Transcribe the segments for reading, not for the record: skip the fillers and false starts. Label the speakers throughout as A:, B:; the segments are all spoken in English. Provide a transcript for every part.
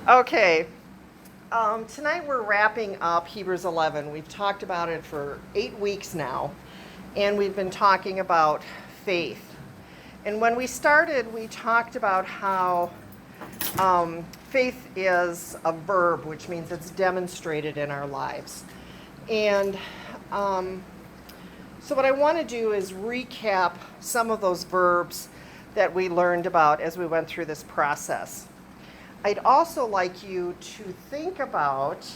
A: Okay, tonight we're wrapping up Hebrews 11. We've talked about it for 8 weeks now, and we've been talking about faith. And when we started, we talked about how faith is a verb, which means it's demonstrated in our lives. And so what I want to do is recap some of those verbs that we learned about as we went through this process. I'd also like you to think about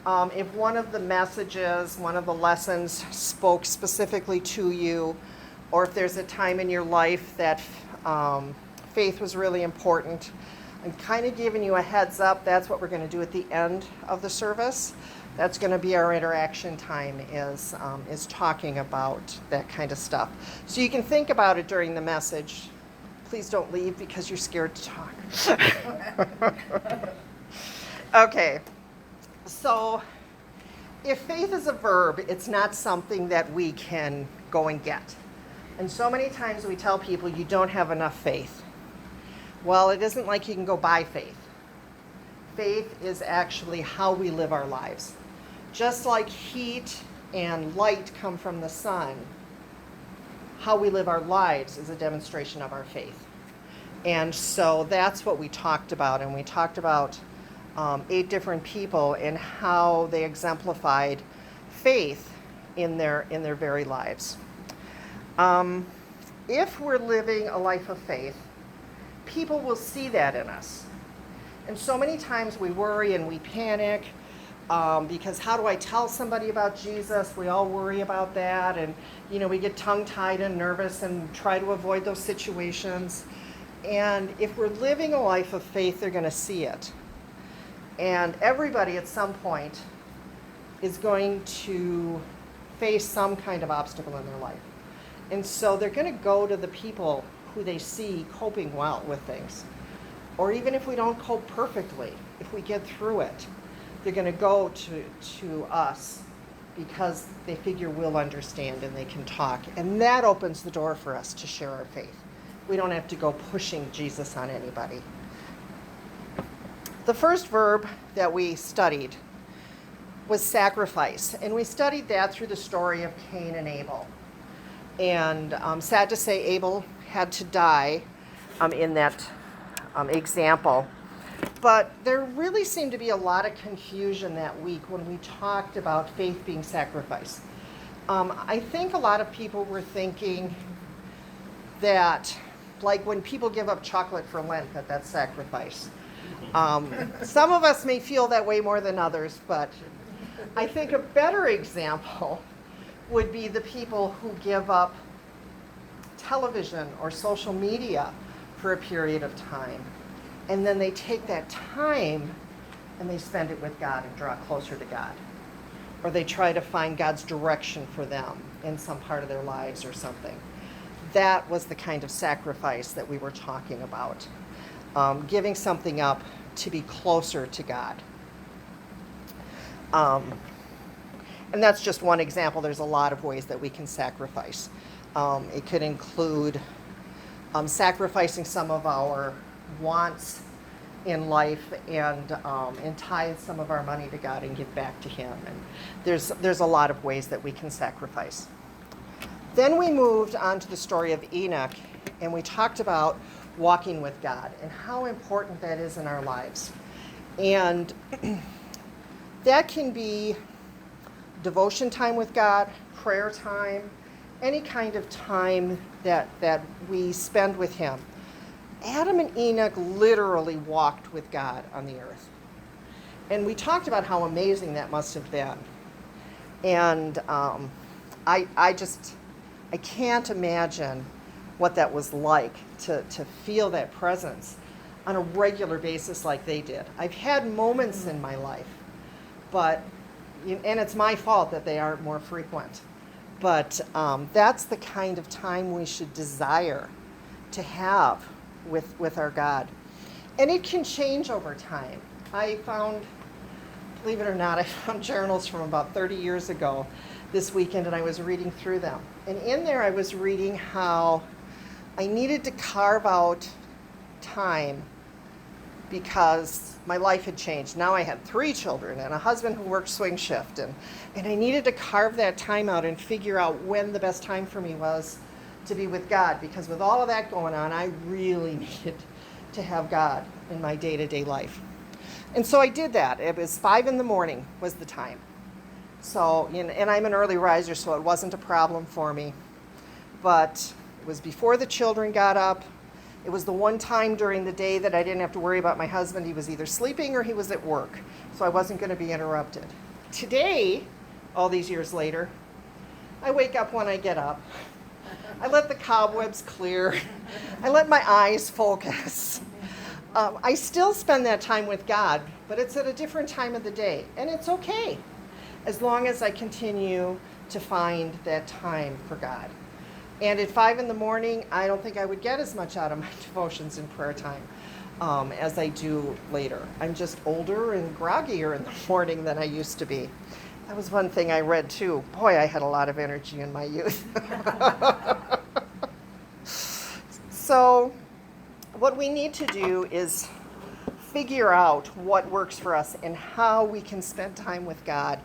A: if one of the messages, one of the lessons spoke specifically to you, or if there's a time in your life that faith was really important. I'm kind of giving you a heads up. That's what we're going to do at the end of the service. That's going to be our interaction time, is talking about that kind of stuff. So you can think about it during the message. Please don't leave because you're scared to talk. Okay, so if faith is a verb, it's not something that we can go and get. And so many times we tell people you don't have enough faith. Well, it isn't like you can go buy faith. Faith is actually how we live our lives. Just like heat and light come from the sun, how we live our lives is a demonstration of our faith. And so that's what we talked about. And we talked about 8 different people and how they exemplified faith in their very lives. If we're living a life of faith, people will see that in us. And so many times we worry and we panic because how do I tell somebody about Jesus? We all worry about that, and we get tongue-tied and nervous and try to avoid those situations. And if we're living a life of faith, they're going to see it. And everybody at some point is going to face some kind of obstacle in their life. And so they're going to go to the people who they see coping well with things. Or even if we don't cope perfectly, if we get through it, they're going to go to us because they figure we'll understand and they can talk. And that opens the door for us to share our faith. We don't have to go pushing Jesus on anybody. The first verb that we studied was sacrifice. And we studied that through the story of Cain and Abel. And sad to say, Abel had to die in that example. But there really seemed to be a lot of confusion that week when we talked about faith being sacrifice. I think a lot of people were thinking that, like when people give up chocolate for Lent, that's sacrifice. Some of us may feel that way more than others, but I think a better example would be the people who give up television or social media for a period of time. And then they take that time and they spend it with God and draw closer to God. Or they try to find God's direction for them in some part of their lives or something. That was the kind of sacrifice that we were talking about. Giving something up to be closer to God. And that's just one example. There's a lot of ways that we can sacrifice. It could include sacrificing some of our wants in life and tithe some of our money to God and give back to Him. And there's a lot of ways that we can sacrifice. Then we moved on to the story of Enoch, and we talked about walking with God and how important that is in our lives. And that can be devotion time with God, prayer time, any kind of time that we spend with Him. Adam and Enoch literally walked with God on the earth. And we talked about how amazing that must have been. And I can't imagine what that was like to feel that presence on a regular basis like they did. I've had moments in my life, and it's my fault that they aren't more frequent. But that's the kind of time we should desire to have with our God. And it can change over time. I found, believe it or not, I found journals from about 30 years ago this weekend, and I was reading through them. And in there I was reading how I needed to carve out time because my life had changed. Now I had 3 children and a husband who worked swing shift, and I needed to carve that time out and figure out when the best time for me was to be with God, because with all of that going on, I really needed to have God in my day-to-day life. And so I did that. It was 5 a.m. was the time. So, and I'm an early riser, so it wasn't a problem for me. But it was before the children got up. It was the one time during the day that I didn't have to worry about my husband. He was either sleeping or he was at work, so I wasn't going to be interrupted. Today, all these years later, I wake up when I get up. I let the cobwebs clear. I let my eyes focus. I still spend that time with God, but it's at a different time of the day, and it's okay, as long as I continue to find that time for God. And at 5 a.m, I don't think I would get as much out of my devotions and prayer time as I do later. I'm just older and groggier in the morning than I used to be. That was one thing I read too. Boy, I had a lot of energy in my youth. So what we need to do is figure out what works for us and how we can spend time with God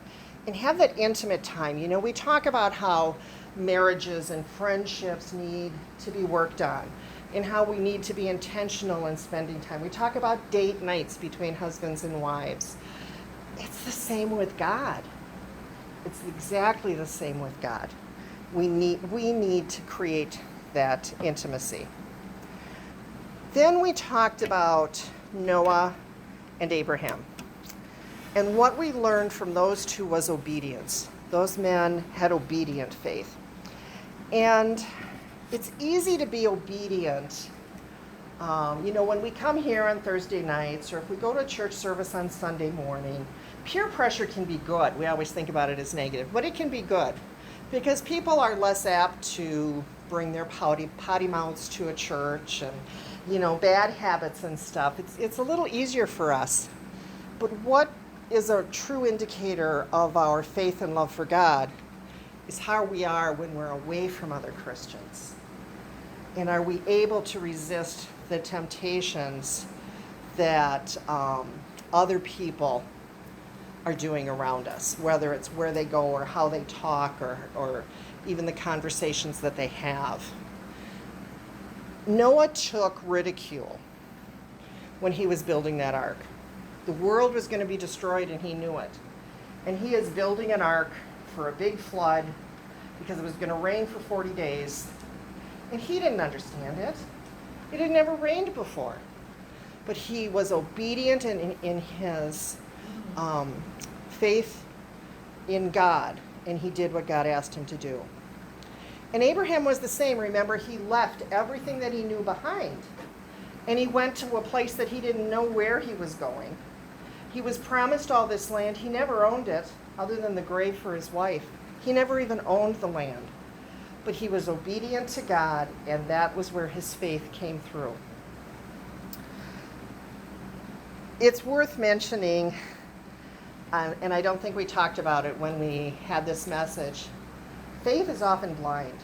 A: and have that intimate time. You know, we talk about how marriages and friendships need to be worked on and how we need to be intentional in spending time. We talk about date nights between husbands and wives. It's the same with God. It's exactly the same with God. We need to create that intimacy. Then we talked about Noah and Abraham. And what we learned from those two was obedience. Those men had obedient faith. And it's easy to be obedient. When we come here on Thursday nights, or if we go to church service on Sunday morning, peer pressure can be good. We always think about it as negative, but it can be good because people are less apt to bring their potty mouths to a church and, bad habits and stuff. It's a little easier for us. But what is a true indicator of our faith and love for God is how we are when we're away from other Christians. And are we able to resist the temptations that other people are doing around us, whether it's where they go or how they talk or even the conversations that they have. Noah took ridicule when he was building that ark. The world was going to be destroyed and he knew it. And he is building an ark for a big flood because it was going to rain for 40 days. And he didn't understand it. It had never rained before. But he was obedient in his faith in God, and he did what God asked him to do. And Abraham was the same. Remember, he left everything that he knew behind, and he went to a place that he didn't know where he was going. He was promised all this land. He never owned it, other than the grave for his wife. He never even owned the land. But he was obedient to God, and that was where his faith came through. It's worth mentioning, and I don't think we talked about it when we had this message, faith is often blind.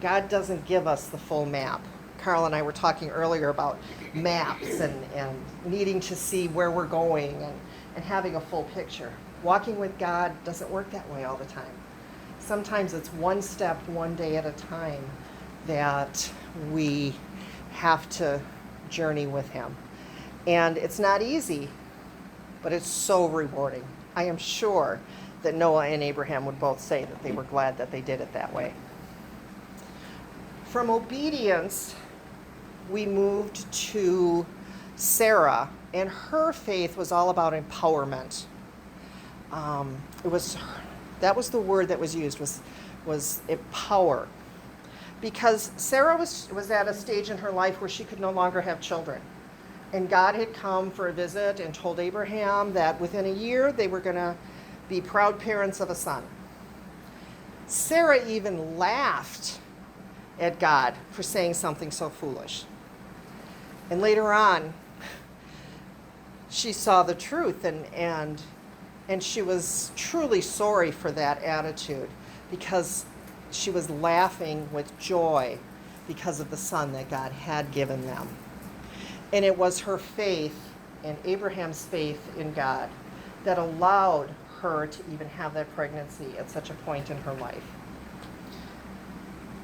A: God doesn't give us the full map. Carl and I were talking earlier about maps and needing to see where we're going and having a full picture. Walking with God doesn't work that way all the time. Sometimes it's one step, one day at a time that we have to journey with him. And it's not easy, but it's so rewarding. I am sure that Noah and Abraham would both say that they were glad that they did it that way. From obedience, we moved to Sarah, and her faith was all about empowerment. That was the word that was used, was empower. Because Sarah was at a stage in her life where she could no longer have children. And God had come for a visit and told Abraham that within a year they were going to be proud parents of a son. Sarah even laughed at God for saying something so foolish. And later on, she saw the truth and she was truly sorry for that attitude because she was laughing with joy because of the son that God had given them. And it was her faith and Abraham's faith in God that allowed her to even have that pregnancy at such a point in her life.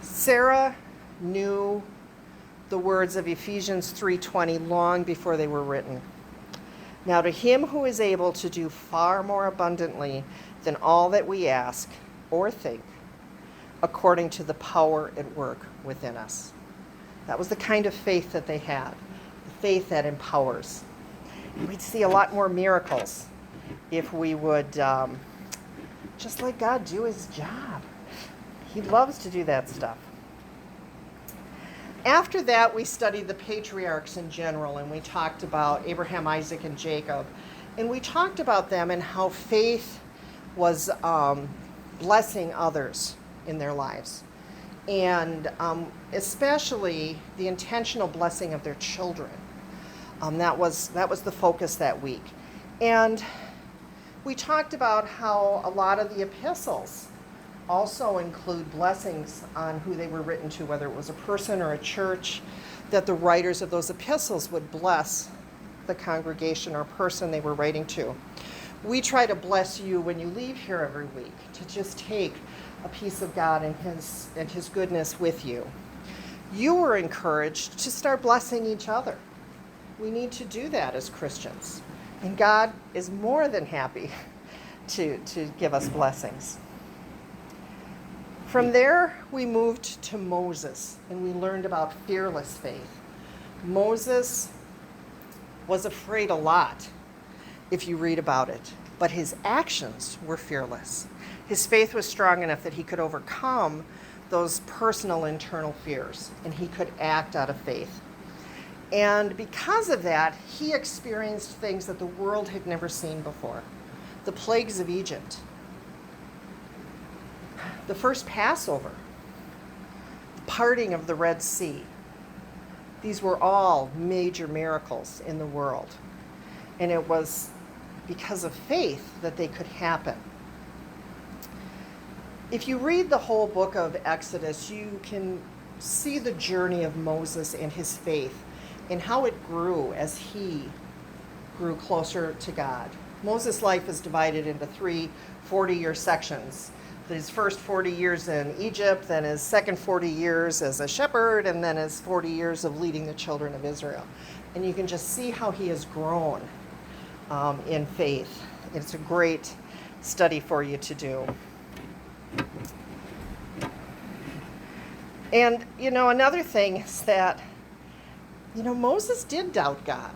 A: Sarah knew the words of Ephesians 3:20 long before they were written. Now to him who is able to do far more abundantly than all that we ask or think, according to the power at work within us. That was the kind of faith that they had, the faith that empowers. We'd see a lot more miracles if we would just let God do his job. He loves to do that stuff. After that, we studied the patriarchs in general, and we talked about Abraham, Isaac, and Jacob. And we talked about them and how faith was blessing others in their lives. And especially the intentional blessing of their children. That was the focus that week. And we talked about how a lot of the epistles also include blessings on who they were written to, whether it was a person or a church, that the writers of those epistles would bless the congregation or person they were writing to. We try to bless you when you leave here every week, to just take a piece of God and his goodness with you. You were encouraged to start blessing each other. We need to do that as Christians. And God is more than happy to give us blessings. From there, we moved to Moses, and we learned about fearless faith. Moses was afraid a lot, if you read about it, but his actions were fearless. His faith was strong enough that he could overcome those personal internal fears, and he could act out of faith. And because of that, he experienced things that the world had never seen before. The plagues of Egypt, the first Passover, the parting of the Red Sea. These were all major miracles in the world. And it was because of faith that they could happen. If you read the whole book of Exodus, you can see the journey of Moses and his faith and how it grew as he grew closer to God. Moses' life is divided into 3 40-year sections. His first 40 years in Egypt, then his second 40 years as a shepherd, and then his 40 years of leading the children of Israel. And you can just see how he has grown in faith. It's a great study for you to do. And, another thing is that, Moses did doubt God.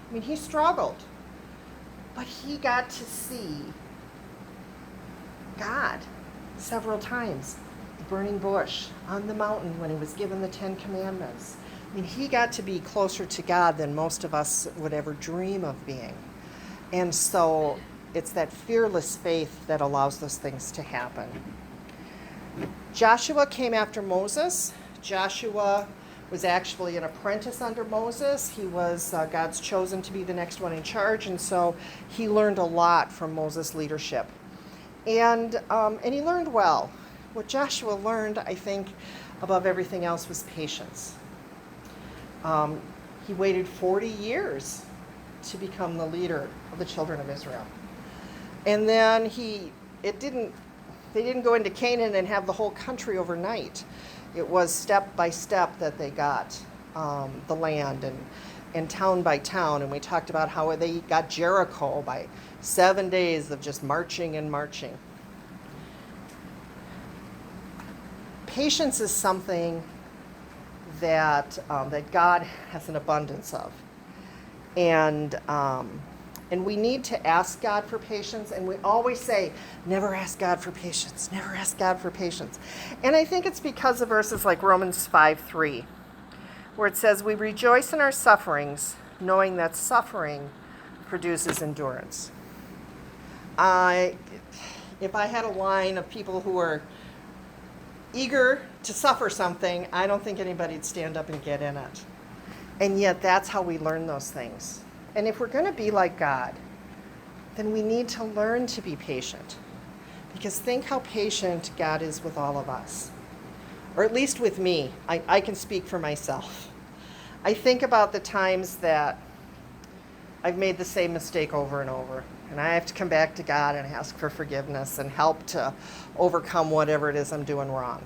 A: I mean, he struggled. But he got to see God several times. The burning bush, on the mountain when he was given the 10 Commandments. I mean, he got to be closer to God than most of us would ever dream of being. And so it's that fearless faith that allows those things to happen. Joshua came after Moses. Joshua was actually an apprentice under Moses. He was God's chosen to be the next one in charge, and so he learned a lot from Moses' leadership. And he learned well. What Joshua learned, I think, above everything else was patience. He waited 40 years to become the leader of the children of Israel. And then they didn't go into Canaan and have the whole country overnight. It was step by step that they got the land and town by town. And we talked about how they got Jericho by 7 days of just marching and marching. Patience is something that God has an abundance of. And we need to ask God for patience. And we always say, never ask God for patience. Never ask God for patience. And I think it's because of verses like Romans 5:3, where it says, we rejoice in our sufferings, knowing that suffering produces endurance. If I had a line of people who are eager to suffer something, I don't think anybody'd stand up and get in it. And yet that's how we learn those things. And if we're going to be like God, then we need to learn to be patient. Because think how patient God is with all of us. Or at least with me. I can speak for myself. I think about the times that I've made the same mistake over and over, and I have to come back to God and ask for forgiveness and help to overcome whatever it is I'm doing wrong.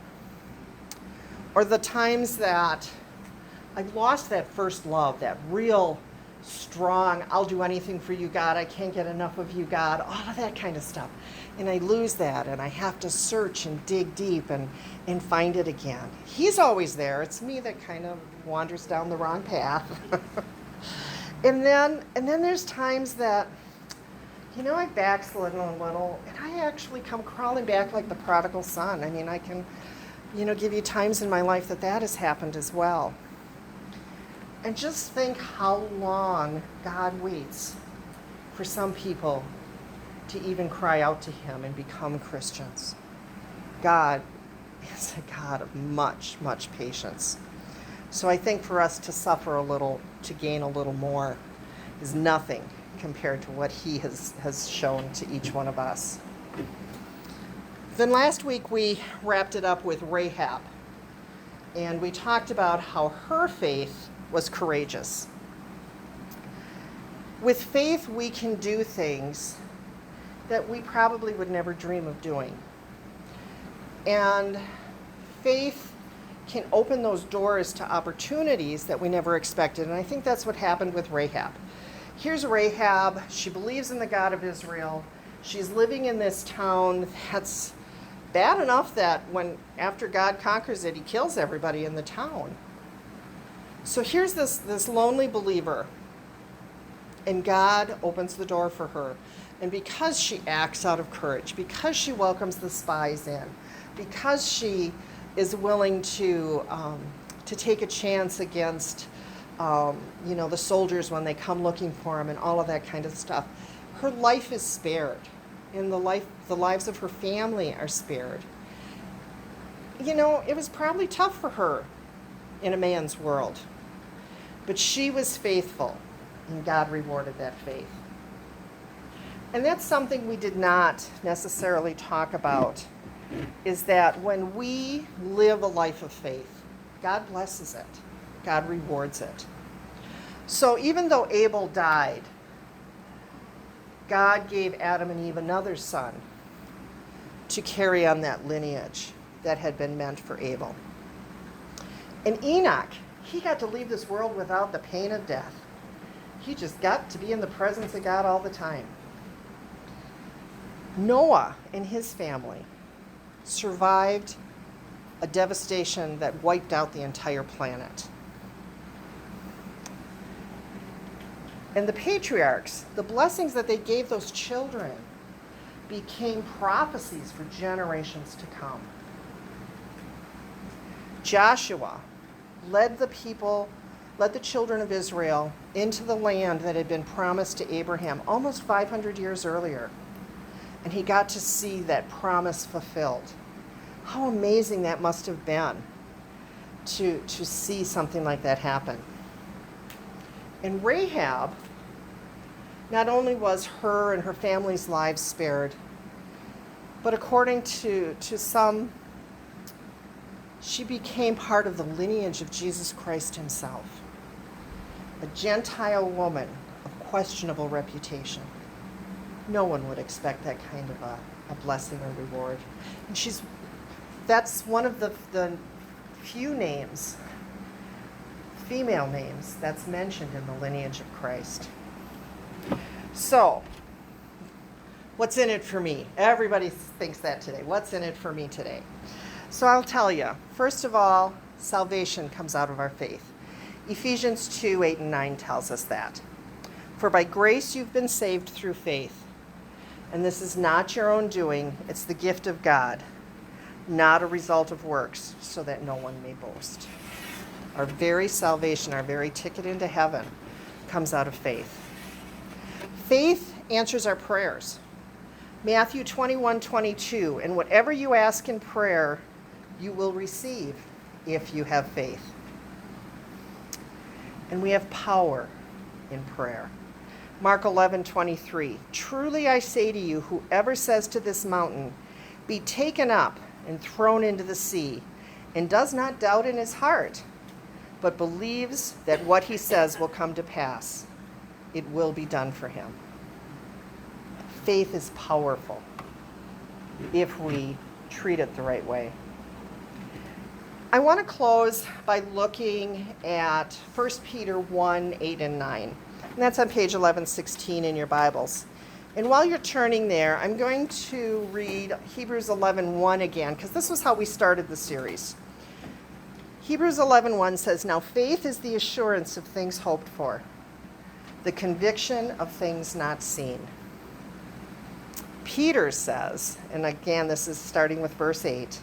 A: Or the times that I've lost that first love, that real strong, I'll do anything for you, God, I can't get enough of you, God, all of that kind of stuff. And I lose that, and I have to search and dig deep and find it again. He's always there. It's me that kind of wanders down the wrong path. And then there's times that, I've backslidden a little, and I actually come crawling back like the prodigal son. I mean, I can, give you times in my life that has happened as well. And just think how long God waits for some people to even cry out to him and become Christians. God is a God of much, much patience. So I think for us to suffer a little, to gain a little more, is nothing compared to what he has shown to each one of us. Then last week we wrapped it up with Rahab, and we talked about how her faith was courageous. With faith, we can do things that we probably would never dream of doing. And faith can open those doors to opportunities that we never expected. And I think that's what happened with Rahab. Here's Rahab. She believes in the God of Israel. She's living in this town that's bad enough that after God conquers it, he kills everybody in the town. So here's this lonely believer, and God opens the door for her. And because she acts out of courage, because she welcomes the spies in, because she is willing to take a chance against, the soldiers when they come looking for him and all of that kind of stuff, her life is spared, and the lives of her family are spared. It was probably tough for her in a man's world, but she was faithful, and God rewarded that faith. And that's something we did not necessarily talk about, is that when we live a life of faith, God blesses it. God rewards it. So even though Abel died, God gave Adam and Eve another son to carry on that lineage that had been meant for Abel. And Enoch, he got to leave this world without the pain of death. He just got to be in the presence of God all the time. Noah and his family survived a devastation that wiped out the entire planet. And the patriarchs, the blessings that they gave those children, became prophecies for generations to come. Joshua led the children of Israel into the land that had been promised to Abraham almost 500 years earlier. And he got to see that promise fulfilled. How amazing that must have been to see something like that happen. And Rahab, not only was her and her family's lives spared, but according to some, she became part of the lineage of Jesus Christ himself, a Gentile woman of questionable reputation. No one would expect that kind of a blessing or reward. And that's one of the few names, female names, that's mentioned in the lineage of Christ. So, what's in it for me? Everybody thinks that today. What's in it for me today? So I'll tell you. First of all, salvation comes out of our faith. Ephesians 2:8-9 tells us that. For by grace you've been saved through faith. And this is not your own doing, it's the gift of God, not a result of works, so that no one may boast. Our very salvation, our very ticket into heaven, comes out of faith. Faith answers our prayers. Matthew 21:22, and whatever you ask in prayer, you will receive if you have faith. And we have power in prayer. Mark 11:23, truly I say to you, whoever says to this mountain, be taken up and thrown into the sea, and does not doubt in his heart, but believes that what he says will come to pass. It will be done for him. Faith is powerful if we treat it the right way. I want to close by looking at 1 Peter 1, 8 and 9. And that's on page 1116 in your Bibles. And while you're turning there, I'm going to read Hebrews 11:1 again, because this was how we started the series. Hebrews 11:1 says, "Now faith is the assurance of things hoped for, the conviction of things not seen." Peter says, and again this is starting with verse 8,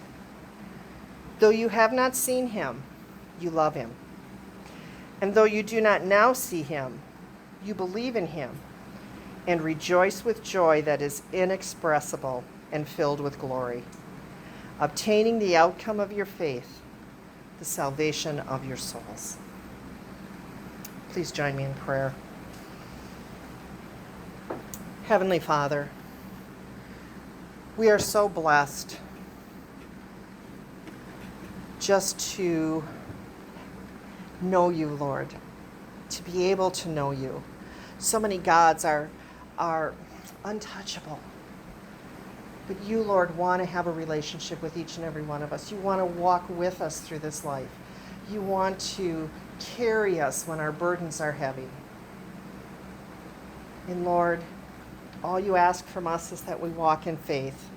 A: "Though you have not seen him, you love him. And though you do not now see him, you believe in him and rejoice with joy that is inexpressible and filled with glory, obtaining the outcome of your faith, the salvation of your souls." Please join me in prayer. Heavenly Father, we are so blessed just to know you, Lord, to be able to know you. So many gods are untouchable. But you, Lord, want to have a relationship with each and every one of us. You want to walk with us through this life. You want to carry us when our burdens are heavy. And Lord, all you ask from us is that we walk in faith.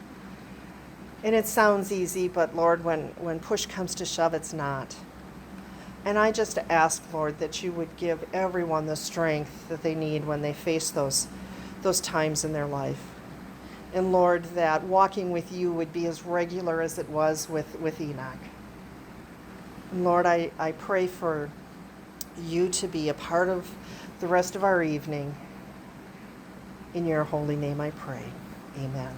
A: And it sounds easy, but Lord, when push comes to shove, it's not. And I just ask, Lord, that you would give everyone the strength that they need when they face those times in their life. And Lord, that walking with you would be as regular as it was with Enoch. And Lord, I pray for you to be a part of the rest of our evening. In your holy name I pray. Amen.